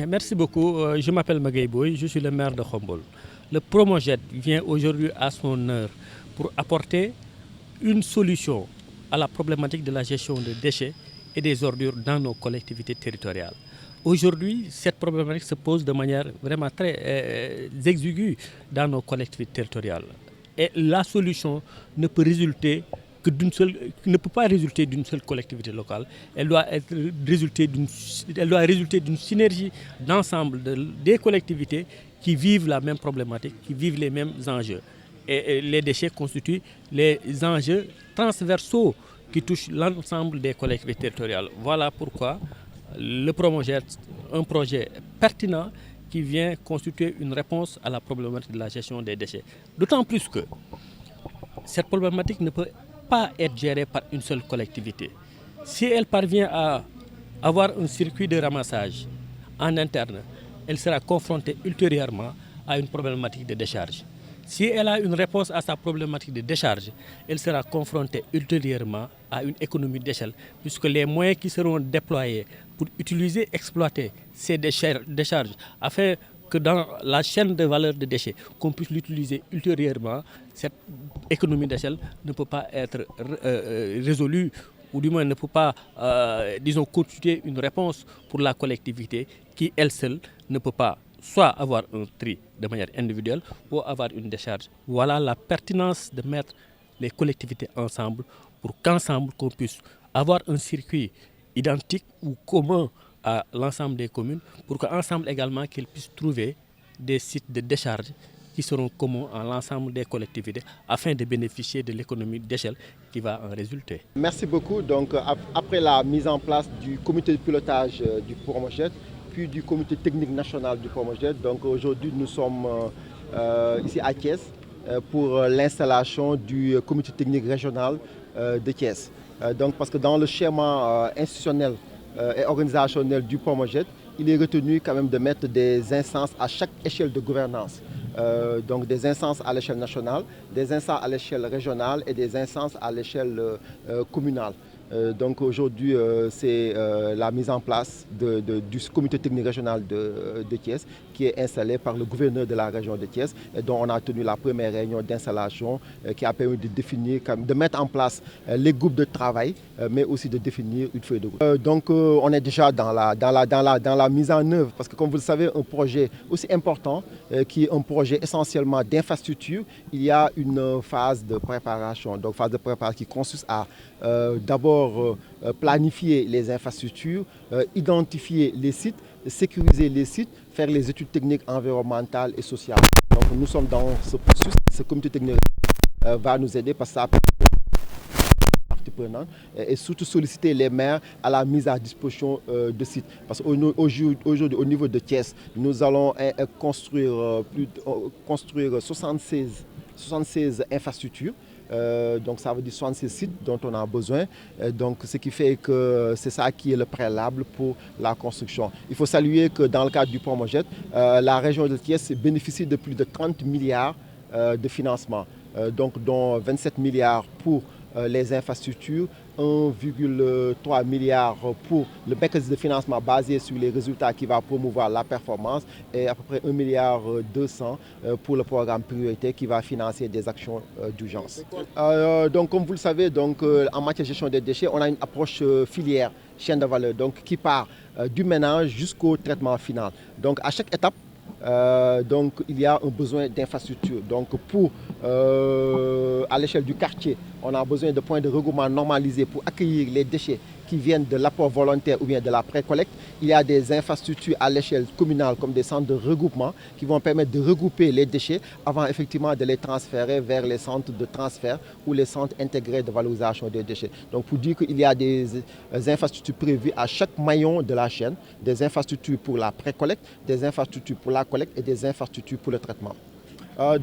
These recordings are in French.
Merci beaucoup. Je m'appelle Magaye Boye, je suis le maire de Khombol. Le Promojet vient aujourd'hui à son heure pour apporter une solution à la problématique de la gestion des déchets et des ordures dans nos collectivités territoriales. Aujourd'hui, cette problématique se pose de manière vraiment très exiguë dans nos collectivités territoriales. Et la solution ne peut résulter que ne peut pas résulter d'une seule collectivité locale. Elle doit résulter d'une synergie d'ensemble des collectivités qui vivent la même problématique, qui vivent les mêmes enjeux. Et les déchets constituent les enjeux transversaux qui touchent l'ensemble des collectivités territoriales. Voilà pourquoi le Promojet, un projet pertinent qui vient constituer une réponse à la problématique de la gestion des déchets. D'autant plus que cette problématique ne peut pas être gérée par une seule collectivité. Si elle parvient à avoir un circuit de ramassage en interne, elle sera confrontée ultérieurement à une problématique de décharge. Si elle a une réponse à sa problématique de décharge, elle sera confrontée ultérieurement à une économie d'échelle, puisque les moyens qui seront déployés pour utiliser, exploiter ces décharges, afin que dans la chaîne de valeur des déchets, qu'on puisse l'utiliser ultérieurement, cette économie d'échelle ne peut pas être résolue, ou du moins ne peut pas, constituer une réponse pour la collectivité qui, elle seule, ne peut pas soit avoir un tri de manière individuelle ou avoir une décharge. Voilà la pertinence de mettre les collectivités ensemble pour qu'ensemble qu'on puisse avoir un circuit identique ou commun à l'ensemble des communes, pour qu'ensemble également qu'ils puissent trouver des sites de décharge qui seront communs à l'ensemble des collectivités afin de bénéficier de l'économie d'échelle qui va en résulter. Merci beaucoup. Donc, après la mise en place du comité de pilotage du Promojet, puis du comité technique national du Promojet, donc aujourd'hui nous sommes ici à Thiès pour l'installation du comité technique régional de Thiès. Donc, parce que dans le schéma institutionnel et organisationnel du Promojet, il est retenu quand même de mettre des instances à chaque échelle de gouvernance. Donc des instances à l'échelle nationale, des instances à l'échelle régionale et des instances à l'échelle communale. Donc aujourd'hui, c'est la mise en place du comité technique régional de Thiès qui est installé par le gouverneur de la région de Thiès et dont on a tenu la première réunion d'installation qui a permis de définir, de mettre en place les groupes de travail, mais aussi de définir une feuille de route. Donc on est déjà dans la mise en œuvre parce que comme vous le savez, un projet aussi important qui est un projet essentiellement d'infrastructure, il y a une phase de préparation. Donc phase de préparation qui consiste à d'abord planifier les infrastructures, identifier les sites, sécuriser les sites, faire les études techniques environnementales et sociales. Donc nous sommes dans ce processus, ce comité technique va nous aider parce que ça partie prenante et surtout solliciter les maires à la mise à disposition de sites. Parce qu'aujourd'hui, au niveau de Thiès, nous allons construire 76 infrastructures. Donc ça veut dire 66 sites dont on a besoin. Donc ce qui fait que c'est ça qui est le préalable pour la construction. Il faut saluer que dans le cadre du Promojet, la région de Thiès bénéficie de plus de 30 milliards de financement, donc dont 27 milliards pour les infrastructures, 1,3 milliard pour le mécanisme de financement basé sur les résultats qui va promouvoir la performance et à peu près 1,2 milliard pour le programme prioritaire qui va financer des actions d'urgence. Donc comme vous le savez, donc, en matière de gestion des déchets, on a une approche filière, chaîne de valeur, donc, qui part du ménage jusqu'au traitement final. Donc à chaque étape, donc il y a un besoin d'infrastructure. Donc à l'échelle du quartier, on a besoin de points de regroupement normalisés pour accueillir les déchets qui viennent de l'apport volontaire ou bien de la précollecte. Il y a des infrastructures à l'échelle communale comme des centres de regroupement qui vont permettre de regrouper les déchets avant effectivement de les transférer vers les centres de transfert ou les centres intégrés de valorisation des déchets. Donc pour dire qu'il y a des infrastructures prévues à chaque maillon de la chaîne, des infrastructures pour la précollecte, des infrastructures pour la collecte et des infrastructures pour le traitement.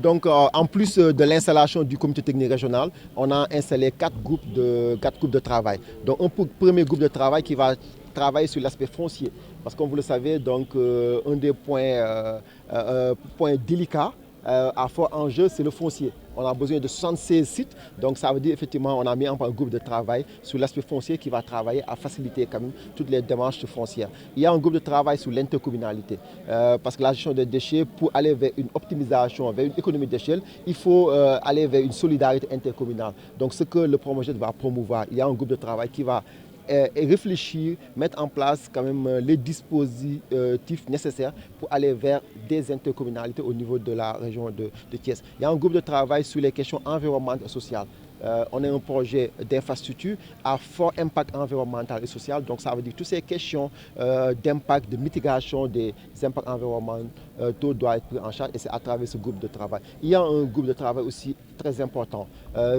Donc, en plus de l'installation du comité technique régional, on a installé 4 groupes de travail. Donc, un premier groupe de travail qui va travailler sur l'aspect foncier. Parce que, comme vous le savez, donc, un des points délicats à fort enjeu, c'est le foncier. on a besoin de 76 sites. Donc ça veut dire effectivement on a mis en place un groupe de travail sur l'aspect foncier qui va travailler à faciliter quand même toutes les démarches foncières. Il y a un groupe de travail sur l'intercommunalité parce que la gestion des déchets, pour aller vers une optimisation, vers une économie d'échelle, il faut aller vers une solidarité intercommunale. Donc ce que le Promojet va promouvoir, il y a un groupe de travail qui va et réfléchir, mettre en place quand même les dispositifs nécessaires pour aller vers des intercommunalités au niveau de la région de Thiès. Il y a un groupe de travail sur les questions environnementales et sociales. On est un projet d'infrastructure à fort impact environnemental et social. Donc ça veut dire que toutes ces questions d'impact, de mitigation des impacts environnementaux doivent être pris en charge et c'est à travers ce groupe de travail. Il y a un groupe de travail aussi très important.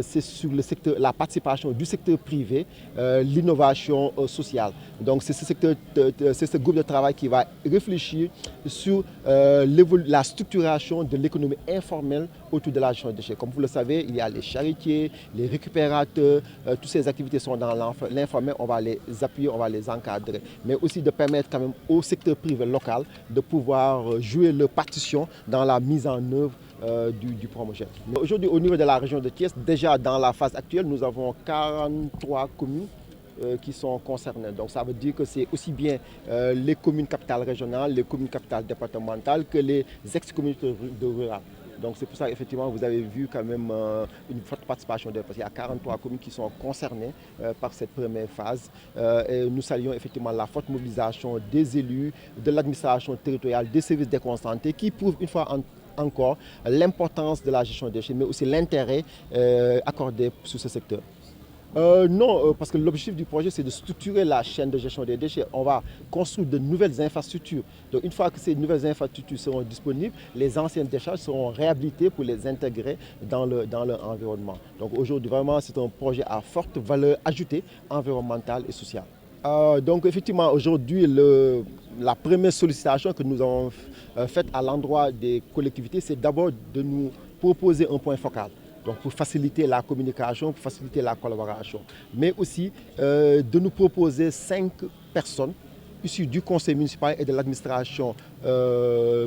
C'est sur le secteur, la participation du secteur privé, l'innovation sociale. Donc c'est ce groupe de travail qui va réfléchir sur la structuration de l'économie informelle autour de la gestion des déchets. Comme vous le savez, il y a les charretiers, les récupérateurs, toutes ces activités sont dans l'informel, on va les appuyer, on va les encadrer. Mais aussi de permettre quand même au secteur privé local de pouvoir jouer leur partition dans la mise en œuvre du Promojet. Aujourd'hui, au niveau de la région de Thiès, déjà dans la phase actuelle, nous avons 43 communes qui sont concernées. Donc ça veut dire que c'est aussi bien les communes capitales régionales, les communes capitales départementales que les ex-communautés rurales. Donc c'est pour ça effectivement vous avez vu quand même une forte participation parce qu'il y a 43 communes qui sont concernées par cette première phase. Et nous saluons effectivement la forte mobilisation des élus, de l'administration territoriale, des services déconcentrés qui prouvent une fois encore l'importance de la gestion des déchets, mais aussi l'intérêt accordé sur ce secteur. Non, parce que l'objectif du projet, c'est de structurer la chaîne de gestion des déchets. On va construire de nouvelles infrastructures. Donc, une fois que ces nouvelles infrastructures seront disponibles, les anciennes décharges seront réhabilitées pour les intégrer dans leur environnement. Donc, aujourd'hui, vraiment, c'est un projet à forte valeur ajoutée environnementale et sociale. Donc, effectivement, aujourd'hui, la première sollicitation que nous avons faite à l'endroit des collectivités, c'est d'abord de nous proposer un point focal. Donc pour faciliter la communication, pour faciliter la collaboration. Mais aussi de nous proposer 5 personnes issues du conseil municipal et de l'administration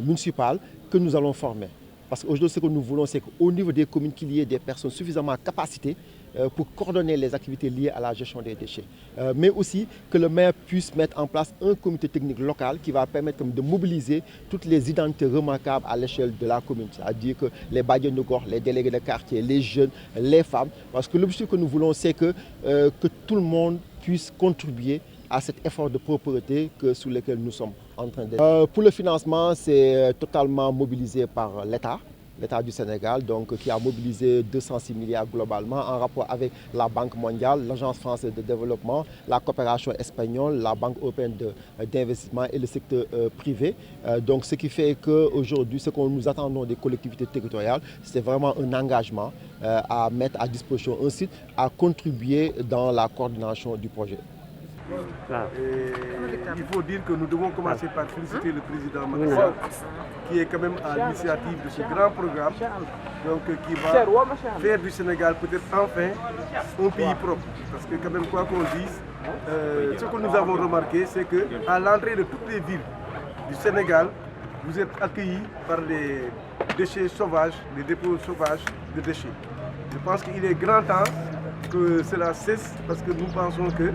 municipale que nous allons former. Parce qu'aujourd'hui, ce que nous voulons, c'est qu'au niveau des communes, qu'il y ait des personnes suffisamment capacitées pour coordonner les activités liées à la gestion des déchets. Mais aussi que le maire puisse mettre en place un comité technique local qui va permettre de mobiliser toutes les identités remarquables à l'échelle de la commune. C'est-à-dire que les badiens de gox, les délégués de quartier, les jeunes, les femmes. Parce que l'objectif que nous voulons, c'est que tout le monde puisse contribuer à cet effort de propreté sur lequel nous sommes en train de... Pour le financement, c'est totalement mobilisé par l'État du Sénégal, donc, qui a mobilisé 206 milliards globalement en rapport avec la Banque mondiale, l'Agence française de développement, la coopération espagnole, la Banque européenne d'investissement et le secteur privé. Donc ce qui fait qu'aujourd'hui, ce que nous attendons des collectivités territoriales, c'est vraiment un engagement à mettre à disposition un site, à contribuer dans la coordination du projet. Il faut dire que nous devons commencer par féliciter le président Macky Sall, qui est quand même à l'initiative de ce grand programme, donc qui va faire du Sénégal peut-être enfin un pays propre. Parce que quand même, quoi qu'on dise, ce que nous avons remarqué, c'est qu'à l'entrée de toutes les villes du Sénégal, vous êtes accueillis par les déchets sauvages, les dépôts sauvages de déchets. Je pense qu'il est grand temps que cela cesse parce que nous pensons que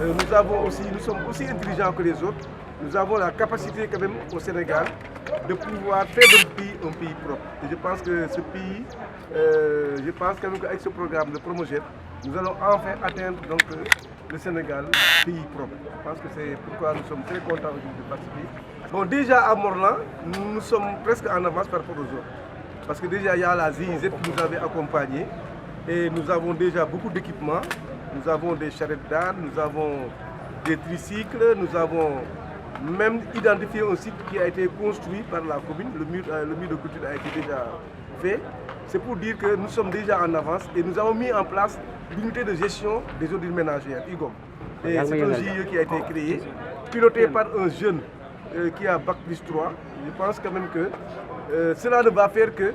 nous sommes aussi intelligents que les autres. Nous avons la capacité quand même au Sénégal de pouvoir faire de notre pays un pays propre. Et je pense que ce pays, je pense quand même qu'avec ce programme de Promojet, nous allons enfin atteindre donc, le Sénégal, pays propre. Je pense que c'est pourquoi nous sommes très contents de participer. Bon, déjà à Morlan, nous sommes presque en avance par rapport aux autres. Parce que déjà il y a la GIZ qui nous avait accompagnés et nous avons déjà beaucoup d'équipements. Nous avons des charrettes d'âne, nous avons des tricycles, nous avons même identifié un site qui a été construit par la commune. Le mur de clôture a été déjà fait. C'est pour dire que nous sommes déjà en avance et nous avons mis en place l'unité de gestion des ordures ménagères, UGOM. Et c'est un GIE qui a été créé, piloté par un jeune qui a Bac plus 3. Je pense quand même que cela ne va faire que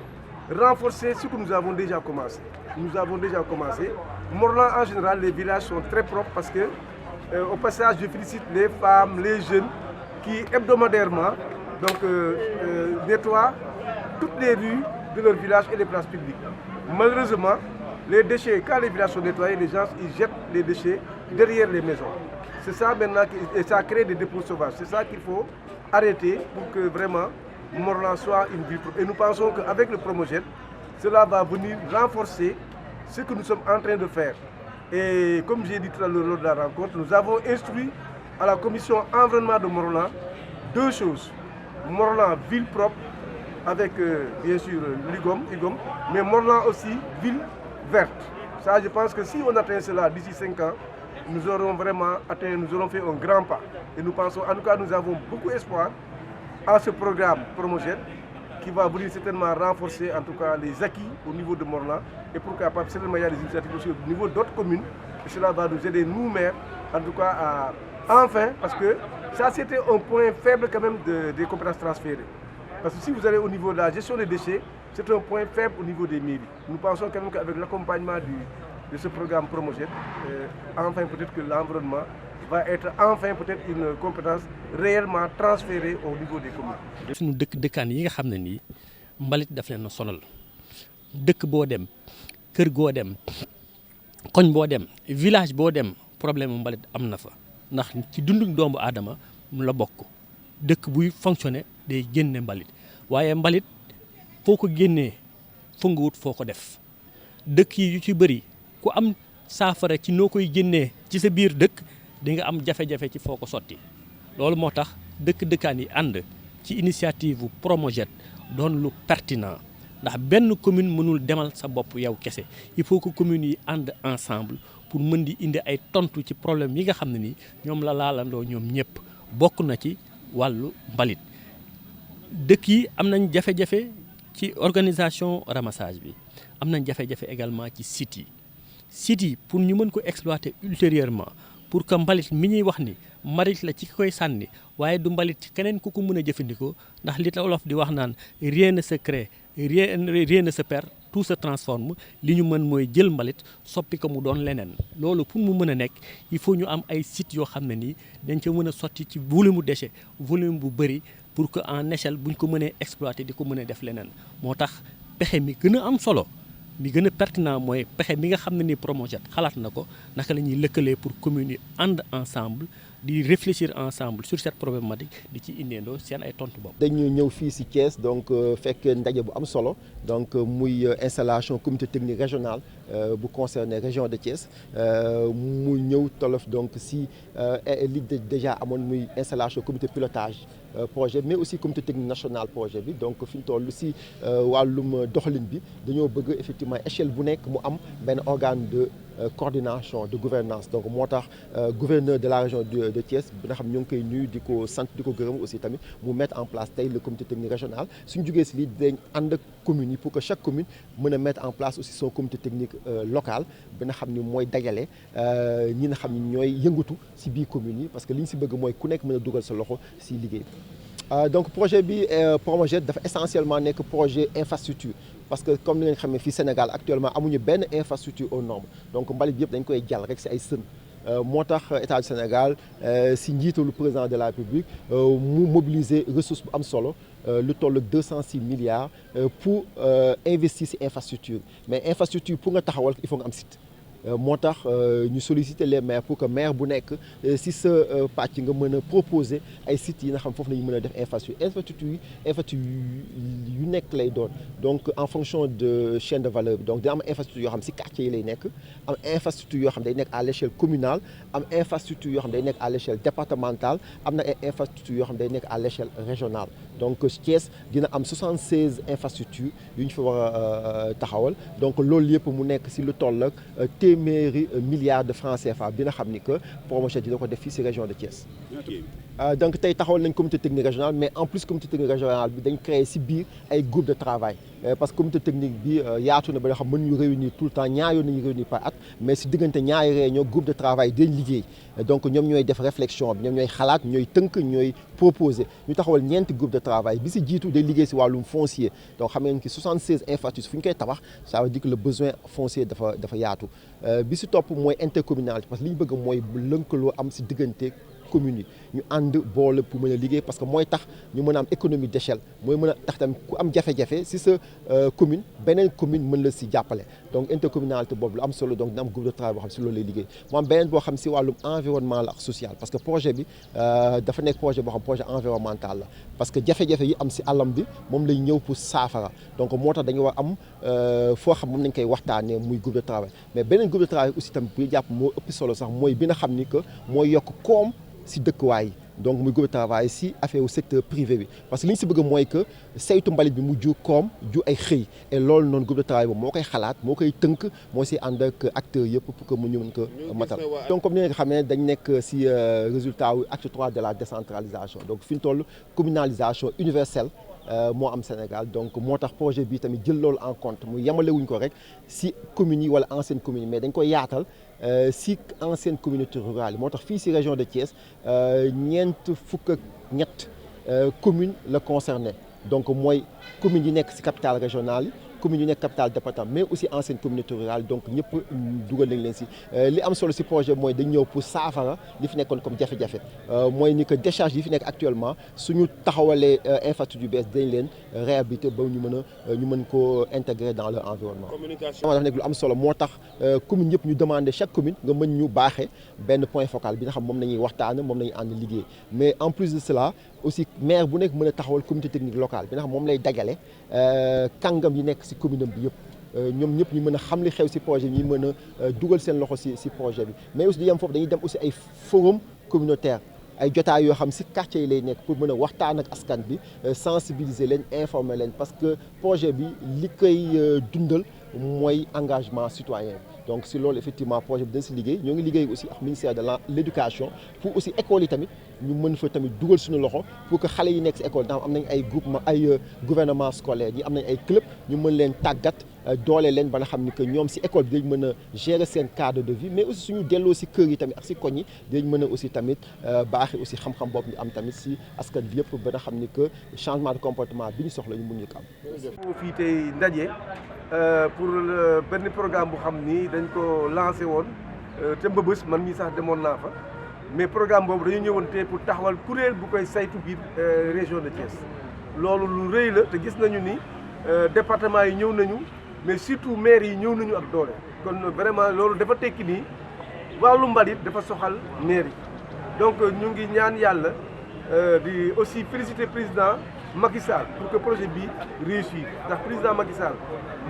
renforcer ce que nous avons déjà commencé. Nous avons déjà commencé. Morlan, en général, les villages sont très propres parce que, au passage, je félicite les femmes, les jeunes qui hebdomadairement nettoient toutes les rues de leur village et les places publiques. malheureusement, les déchets, quand les villages sont nettoyés, les gens ils jettent les déchets derrière les maisons. C'est ça maintenant, et ça crée des dépôts sauvages. C'est ça qu'il faut arrêter pour que vraiment Morlan soit une ville propre. Et nous pensons qu'avec le Promojet, cela va venir renforcer ce que nous sommes en train de faire. Et comme j'ai dit tout à l'heure lors de la rencontre, nous avons instruit à la commission environnement de Morlan 2 choses. Morlan, ville propre, avec bien sûr l'UGOM, mais Morlan aussi, ville verte. Ça, je pense que si on atteint cela d'ici 5 ans, nous aurons vraiment atteint, nous aurons fait un grand pas. Et nous pensons, en tout cas, nous avons beaucoup espoir à ce programme Promojet qui va venir certainement renforcer en tout cas les acquis au niveau de Morlan et pourquoi pas certainement il y a des initiatives aussi au niveau d'autres communes et cela va nous aider nous maires en tout cas à enfin, parce que ça c'était un point faible quand même des compétences transférées. Parce que si vous allez au niveau de la gestion des déchets, c'est un point faible au niveau des mairies. Nous pensons quand même qu'avec l'accompagnement de ce programme Promojet, enfin peut-être que l'environnement va être enfin peut-être une compétence réellement transférée au niveau des communes. suñu dëkkaan yi nga xam ne nii mbalit daf leen a sonal dëkk boo dem kër goo dem koñ boo dem village boo dem problème mbalit am na fa ndax ci dundu doomu aadama mu la bokk dëkk buy fonctionner day génne mbalit waaye mbalit foo ko génnee foo nga wut foo ko def dëkk yi yu ci bëri ku am saafara ci noo koy génnee ci sa biir dëkk di nga am jafe-jafe ci foo ko sotti loolu moo tax dëkkaan yi ànd ci initiative Promojet doon lu pertinent ndax benn commune mënul demal sa bopp yow kese il faut que communes yi ànd ensemble pour mën di indi ay tontu ci problème yi nga xam ne ni ñoom la laalandoo ñoom ñëpp bokk na ci wàllu mbalit dëkk yi am nañ jafe-jafe ci organisation ramassage bi am nañ jafe-jafe également ci sites yi pour ñu mën ko exploiter ultérieurement pour que mbalit mi ñuy wax ni mbalit la ci koy sànni waaye du mbalit ci keneen ku ko mën a jëfandikoo ndax li Wolof di wax naan rien ne se crée rien ne se perd tout se transforme li ñu mën mooy jël mbalit soppi ko mu doon leneen loolu pour mu mën a nekk il faut ñu am ay sites yoo xam ne nii dañ ca mën a sotti ci volume mu déchet volume bu bëri pour que en échelle buñ ko mënee exploiter di ko mën a def leneen moo tax pexe mi gën a am solo mi gën a pertinent mooy pexe mi nga xam ne ni Promojet xalaat na ko naka la ñuy lëkkalee pour communes yi ànd ensemble di réfléchir ensemble sur cette problématique di ci indeendoo seen ay tontu bopp. dañu ñëw fii ci Thiès donc fekk ndaje bu am solo donc muy installation comité technique régional bu concerné région de Thiès mu ñëw tolof donc ci li déjà amoon muy installation comité pilotage projet mais aussi comité technique national projet bi donc fi ñu toll ci wàllum doxalin bi dañoo bëgg effectivement échelle bu nekk mu am benn organe de coordination de gouvernance donc moo tax gouverneur de la région de Thiès bi nga xam ñoo ngi koy nuyu di ko sant di ko gërëm aussi tamit mu mettre en place tey le comité technique régional suñu jógee ci lii dañ ànd ak communes yi pour que chaque commune mën a mettre en place aussi son comité technique local bi nga xam ni mooy dajale ñi nga xam ni ñooy yëngatu ci biir communes yi parce que li ñu ci bëgg mooy ku nekk mën a dugal sa loxo ci liggéey donc projet bi Promojet dafa essentiellement nekk projet infrastructure parce que comme ni ngeen xamee fii Sénégal actuellement amuñu benn infrastructure aux normes donc mbalit bi yëpp dañ koy jàll rek ci ay sën moo tax état du Sénégal ci njiitalu président de la République mu mobiliser ressource bu am solo lu toll ak 206 milliards pour investir ci infrastructure mais infrastructure pour nga taxawal il faut nga am site moo tax ñu solliciter les maires pour que maire bu nekk ci sa pàcc nga mën a proposer ay sites yi nga xam foofu nañu mën a def infrastructure yu nekk lay doon donc en fonction de chaîne de valeur bi donc dina am infrastructure yoo xam ci quartier yi lay nekk am infrastructure yoo xam day nekk à l'échelle communale am infrastructure yoo xam day nekk à l'échelle départementale am na ay infrastructure yoo xam day nekk à l'échelle régionale donc Thiès dina am 76 infrastructures yu ñu fi war a taxawal donc loolu yëpp mu nekk ci lu toll ak téeméeri milliards de francs CFA bi nga xam ni que Promojet dina ko def fii ci région de Thiès. donc tey taxawal nañ comité technique régional mais en plus comité technique régional bi dañ créé ci biir ay groupe de travail parce que comité technique bi yaatu na ba nga xam mën ñu réunir tout le temps ñaar yoon nañu réunir par at mais ci diggante ñaari réunion groupe de travail dañ liggéey donc ñoom ñooy def réflexion bi ñoom ñooy xalaat ñooy tënk ñooy proposer ñu taxawal ñeenti groupe de travail bi ci jiitu day liggéey ci wàllum foncier donc xam ngeen ki 76 infrastructures fu ñu koy tabax ça veut dire que le besoin foncier dafa yaatu bi ci topp mooy intercommunalité parce que li ñu bëgg mooy lëkkaloo am ci diggante communes yi ñu ànd boole pour mën a liggéey parce que mooy tax ñu mën a am économie d'échelle mooy mën a tax tamit ku am jafe-jafe si sa commune beneen commune mën la si jàppale donc intercommunalité boobu lu am solo donc dina am groupe de travail boo xam si loolu lay liggéey mu am beneen boo xam si wàllum environnement la ak social parce que projet bi dafa nekk projet boo xam projet environnemental la parce que jafe-jafe yi am si àllam bi moom lay ñëw pour saafara donc moo tax dañu war am foo xam moom nañ koy waxtaanee muy groupe de travail mais beneen groupe de travail aussi tamit bu jàpp moo ëpp solo sax mooy bi nga xam ni que mooy yokk koom si dëkkuwaay yi donc muy groupe de travail si affaire au secteur privé bi parce que li ñu si bëgg mooy que saytu mbalit bi mu ju koom ju ay xëy et loolu noonu groupe de travail boobu moo koy xalaat moo koy tënk moo si ànd ak acteurs yëpp pour que mu ñu mën ko matal donc comme ni nga xam ne dañ nekk si résultat wu acte 3 de la décentralisation donc fi ñu toll communalisation universelle moo am Sénégal donc moo tax projet bi tamit jël loolu en compte mu yemale wuñ ko rek si communes yi wala anciennes communes yi mais dañ koy yaatal si ancienne communauté rurale yi moo tax fii si région de Thiès ñeent fukk ak ñett communes la concerné donc mooy communes yi nekk si capitale régionale yi communes yu nekk capitale département mais aussi ancienne communauté rurale donc ñëpp dugal nañ leen si li am solo si projet mooy dañ ñëw pour saafara li fi nekkoon comme jafe-jafe mooy ni que décharge yi fi nekk actuellement suñu taxawalee infrastructure yu bees dañ leen réhabiliter ba ñu mën koo intégrer dans leur environnement. communication dafa nekk lu am solo moo tax commune yëpp ñu demander chaque commune nga mën ñu baaxee benn point focal bi nga xam moom nañuy waxtaan moom nañuy ànd liggéey mais en plus de cela aussi maire bu nekk mën a taxawal comité technique locale bi nga xam moom lay dajale kàngam yi nekk si commune bi yëpp ñoom ñëpp ñu mën a xam li xew si projet bi ñu mën a dugal seen loxo si projet bi mais aussi di yem foofu dañuy dem aussi ay forum communautaire ay jotaay yoo xam si quartier yi lay nekk pour mën a waxtaan ak askan bi sensibiliser leen informer leen parce que projet bi li koy dundal mooy engagement citoyen donc si loolu effectivement projet bi dañ si liggéey ñoo ngi liggéey aussi ak ministère de l'éducation pour aussi école yi tamit ñu mën fa tamit dugal suñu loxo pour que xale yi nekk si école ndax am nañ ay groupement ay gouvernement scolaire yi am nañ ay club ñu mën leen tàggat doole leen ba nga xam ni que ñoom si école bi dañ mën a gérer seen cadre de vie mais aussi suñu delloo si kër yi tamit ak si koñ yi dañ mën a aussi tamit baaxee aussi xam-xam boobu ñu am tamit si askan bi yëpp ba nga xam ni que changement de comportement bi ñu soxla ñu mun ñu ko am. fii tey ndaje pour benn programme bu xam ni dañ ko lancé woon te Mbëbës man mii sax demoon naa fa mais programme boobu dañu ñëwoon tey pour taxawal kuréel bu koy saytu biir région de Thiès loolu lu rëy la te gis nañu ni département yi ñëw nañu mais surtout maire yi ñëw nañu ak doole kon vraiment loolu dafa tekki nii wàllu mbalit dafa soxal maire yi donc ñu ngi ñaan yàlla di aussi féliciter président Macky Sall pour que projet bi réussir ndax président Macky Sall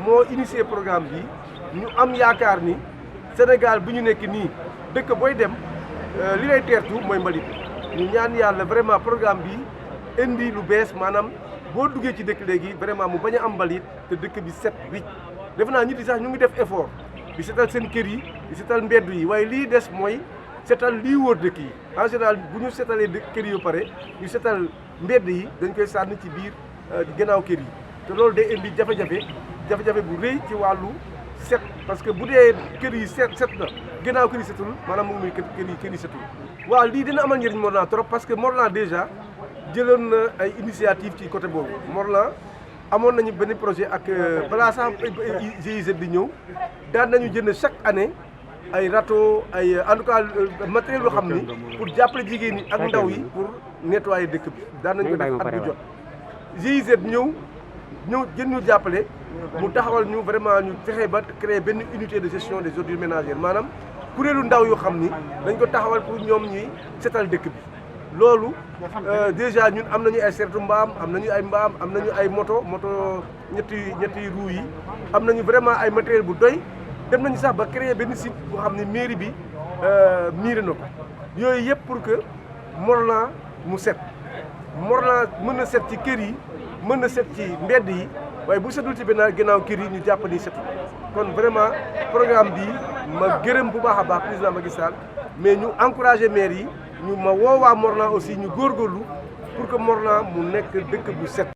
moo initié programme bi ñu am yaakaar ni Sénégal bu ñu nekk nii dëkk booy dem li lay teertu mooy mbalit ñu ñaan yàlla vraiment programme bi indi lu bees maanaam boo duggee ci dëkk léegi vraiment mu bañ a am mbalit te dëkk bi set wicc def naa nit yi sax ñu ngi def effort di setal seen kër yi di setal mbedd yi waaye lii des mooy setal lii wóor dëkk yi en général bu ñu setalee kër yi ba pare ñu setal mbedd yi dañ koy sànni ci biir gannaaw kër yi te loolu day indi jafe-jafe bu rëy ci wàllu set parce que bu dee kër yi set na gannaaw kër yi setul maanaam moom muy kër yi setul waaw lii dina amal njëriñ Morlan trop parce que Morlan déjà jëloon na ay initiative ci côté boobu Morlan amoon nañu benn projet ak balaa sax GIZ di ñëw daan nañu jënd chaque année ay râteau ay en tout cas matériel yoo xam ni pour jàppale jigéen ñi ak ndaw yi pour nettoyer dëkk bi daan nañu ko def at bu jot GIZ ñëw gën ñu jàppale mu taxawal ñu vraiment ñu fexe ba créer benn unité de gestion des ordures ménagères maanaam kuréelu ndaw yoo xam ni dañ ko taxawal pour ñoom ñuy setal dëkk bi loolu déjà ñun am nañu ay seetu mbaam am nañu ay mbaam am nañu ay moto ñetti roues yi am nañu vraiment ay matériel bu doy dem nañu sax ba créer benn site boo xam ne mairie bi miire na ko yooyu yëpp pour que Morlan mu set Morlan mën na set ci kër yi mën na set ci mbedd yi waaye bu setul ci benn gannaaw kër yi ñu jàpp ni setul kon vraiment programme bi ma gërëm bu baax a baax président Macky Sall mais ñu encouragé maire yi ñu ma woowaa Morlan aussi ñu góorgóorlu pour que Morlan mu nekk dëkk bu set